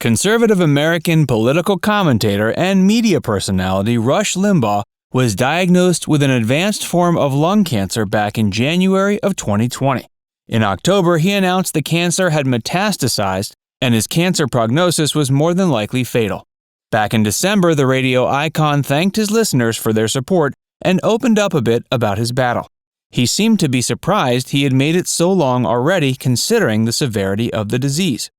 Conservative American political commentator and media personality Rush Limbaugh was diagnosed with an advanced form of lung cancer back in January of 2020. In October, he announced the cancer had metastasized and his cancer prognosis was more than likely fatal. Back in December, the radio icon thanked his listeners for their support and opened up a bit about his battle. He seemed to be surprised he had made it so long already considering the severity of the disease.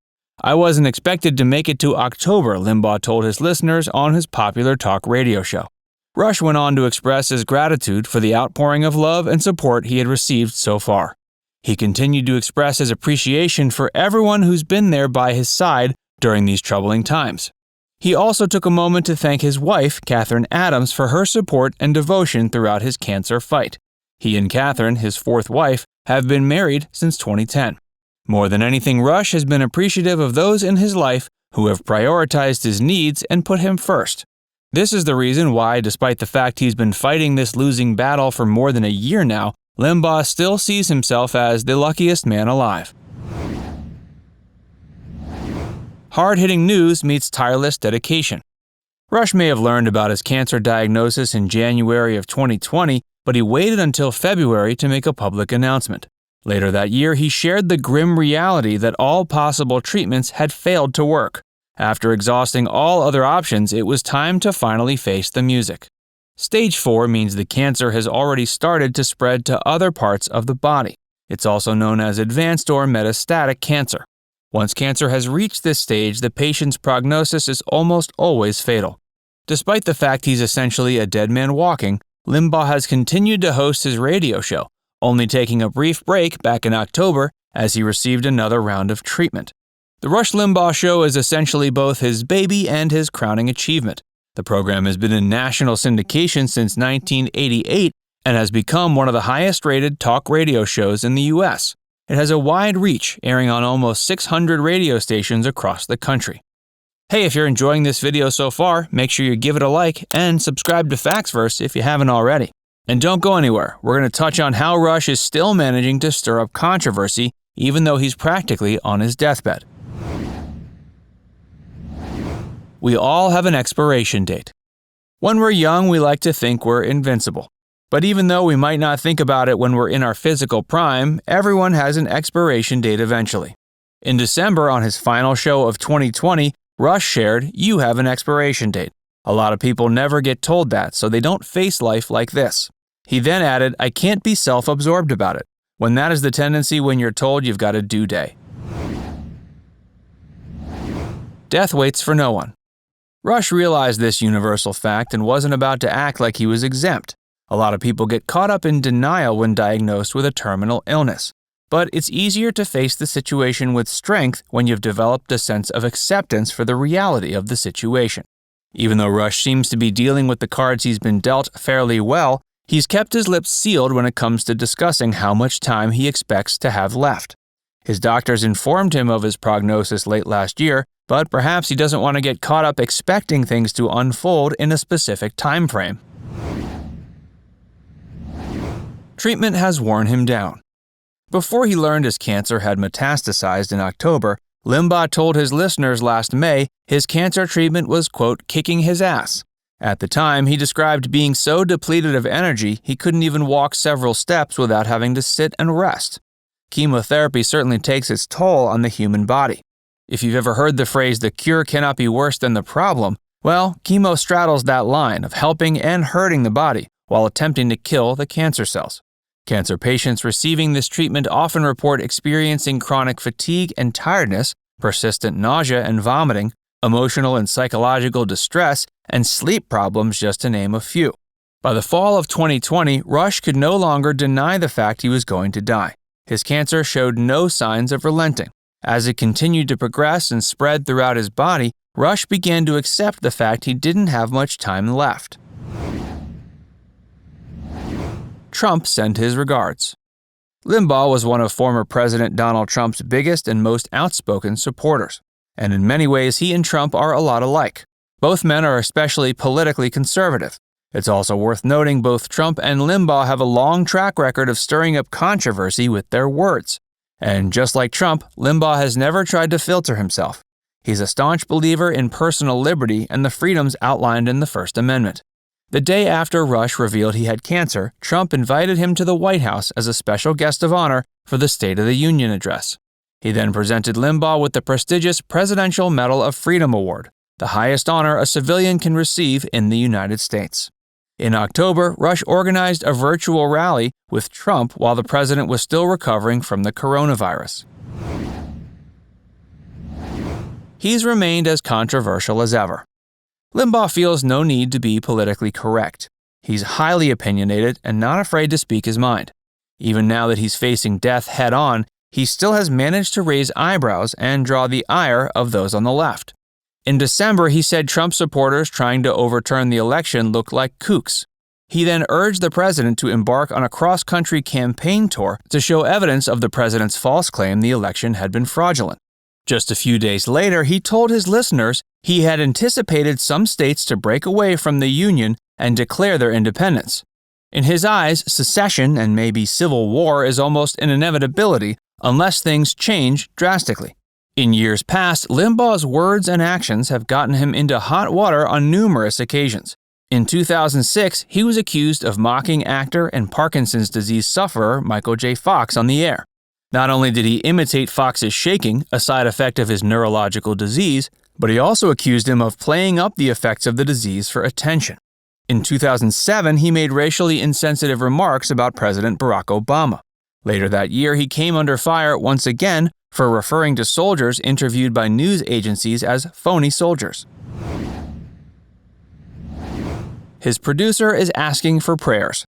"I wasn't expected to make it to October," Limbaugh told his listeners on his popular talk radio show. Rush went on to express his gratitude for the outpouring of love and support he had received so far. He continued to express his appreciation for everyone who's been there by his side during these troubling times. He also took a moment to thank his wife, Catherine Adams, for her support and devotion throughout his cancer fight. He and Catherine, his fourth wife, have been married since 2010. More than anything, Rush has been appreciative of those in his life who have prioritized his needs and put him first. This is the reason why, despite the fact he's been fighting this losing battle for more than a year now, Limbaugh still sees himself as the luckiest man alive. Hard-hitting news meets tireless dedication. Rush may have learned about his cancer diagnosis in January of 2020, but he waited until February to make a public announcement. Later that year, he shared the grim reality that all possible treatments had failed to work. After exhausting all other options, it was time to finally face the music. Stage 4 means the cancer has already started to spread to other parts of the body. It's also known as advanced or metastatic cancer. Once cancer has reached this stage, the patient's prognosis is almost always fatal. Despite the fact he's essentially a dead man walking, Limbaugh has continued to host his radio show, only taking a brief break back in October as he received another round of treatment. The Rush Limbaugh Show is essentially both his baby and his crowning achievement. The program has been in national syndication since 1988 and has become one of the highest-rated talk radio shows in the U.S. It has a wide reach, airing on almost 600 radio stations across the country. Hey, if you're enjoying this video so far, make sure you give it a like and subscribe to Factsverse if you haven't already. And don't go anywhere. We're going to touch on how Rush is still managing to stir up controversy, even though he's practically on his deathbed. We all have an expiration date. When we're young, we like to think we're invincible. But even though we might not think about it when we're in our physical prime, everyone has an expiration date eventually. In December, on his final show of 2020, Rush shared, "You have an expiration date." A lot of people never get told that, so they don't face life like this. He then added, "I can't be self-absorbed about it," when that is the tendency when you're told you've got a due day. Death waits for no one. Rush realized this universal fact and wasn't about to act like he was exempt. A lot of people get caught up in denial when diagnosed with a terminal illness. But it's easier to face the situation with strength when you've developed a sense of acceptance for the reality of the situation. Even though Rush seems to be dealing with the cards he's been dealt fairly well, he's kept his lips sealed when it comes to discussing how much time he expects to have left. His doctors informed him of his prognosis late last year, but perhaps he doesn't want to get caught up expecting things to unfold in a specific time frame. Treatment has worn him down. Before he learned his cancer had metastasized in October, Limbaugh told his listeners last May his cancer treatment was, quote, "kicking his ass." At the time, he described being so depleted of energy he couldn't even walk several steps without having to sit and rest. Chemotherapy certainly takes its toll on the human body. If you've ever heard the phrase, "the cure cannot be worse than the problem," well, chemo straddles that line of helping and hurting the body while attempting to kill the cancer cells. Cancer patients receiving this treatment often report experiencing chronic fatigue and tiredness, persistent nausea and vomiting, emotional and psychological distress, and sleep problems, just to name a few. By the fall of 2020, Rush could no longer deny the fact he was going to die. His cancer showed no signs of relenting. As it continued to progress and spread throughout his body, Rush began to accept the fact he didn't have much time left. Trump sent his regards. Limbaugh was one of former President Donald Trump's biggest and most outspoken supporters, and in many ways he and Trump are a lot alike. Both men are especially politically conservative. It's also worth noting both Trump and Limbaugh have a long track record of stirring up controversy with their words. And just like Trump, Limbaugh has never tried to filter himself. He's a staunch believer in personal liberty and the freedoms outlined in the First Amendment. The day after Rush revealed he had cancer, Trump invited him to the White House as a special guest of honor for the State of the Union address. He then presented Limbaugh with the prestigious Presidential Medal of Freedom Award, the highest honor a civilian can receive in the United States. In October, Rush organized a virtual rally with Trump while the president was still recovering from the coronavirus. He's remained as controversial as ever. Limbaugh feels no need to be politically correct. He's highly opinionated and not afraid to speak his mind. Even now that he's facing death head-on, he still has managed to raise eyebrows and draw the ire of those on the left. In December, he said Trump supporters trying to overturn the election looked like kooks. He then urged the president to embark on a cross-country campaign tour to show evidence of the president's false claim the election had been fraudulent. Just a few days later, he told his listeners he had anticipated some states to break away from the Union and declare their independence. In his eyes, secession and maybe civil war is almost an inevitability unless things change drastically. In years past, Limbaugh's words and actions have gotten him into hot water on numerous occasions. In 2006, he was accused of mocking actor and Parkinson's disease sufferer Michael J. Fox on the air. Not only did he imitate Fox's shaking, a side effect of his neurological disease, but he also accused him of playing up the effects of the disease for attention. In 2007, he made racially insensitive remarks about President Barack Obama. Later that year, he came under fire once again for referring to soldiers interviewed by news agencies as phony soldiers. His producer is asking for prayers.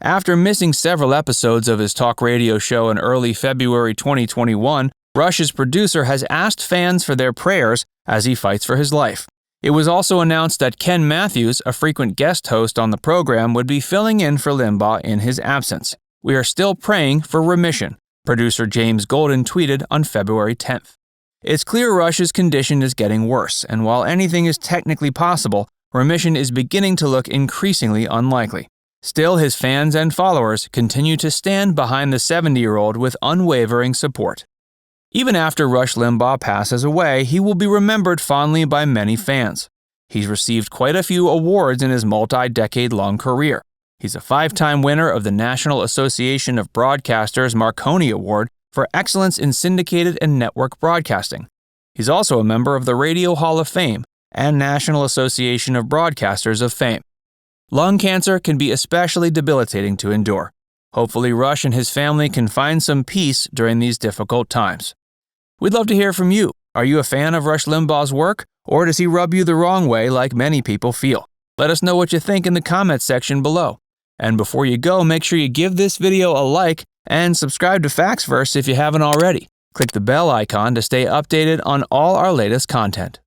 After missing several episodes of his talk radio show in early February 2021, Rush's producer has asked fans for their prayers as he fights for his life. It was also announced that Ken Matthews, a frequent guest host on the program, would be filling in for Limbaugh in his absence. "We are still praying for remission," producer James Golden tweeted on February 10th. It's clear Rush's condition is getting worse, and while anything is technically possible, remission is beginning to look increasingly unlikely. Still, his fans and followers continue to stand behind the 70-year-old with unwavering support. Even after Rush Limbaugh passes away, he will be remembered fondly by many fans. He's received quite a few awards in his multi-decade-long career. He's a 5-time winner of the National Association of Broadcasters Marconi Award for excellence in syndicated and network broadcasting. He's also a member of the Radio Hall of Fame and National Association of Broadcasters of Fame. Lung cancer can be especially debilitating to endure. Hopefully, Rush and his family can find some peace during these difficult times. We'd love to hear from you. Are you a fan of Rush Limbaugh's work, or does he rub you the wrong way like many people feel? Let us know what you think in the comments section below. And before you go, make sure you give this video a like and subscribe to Factsverse if you haven't already. Click the bell icon to stay updated on all our latest content.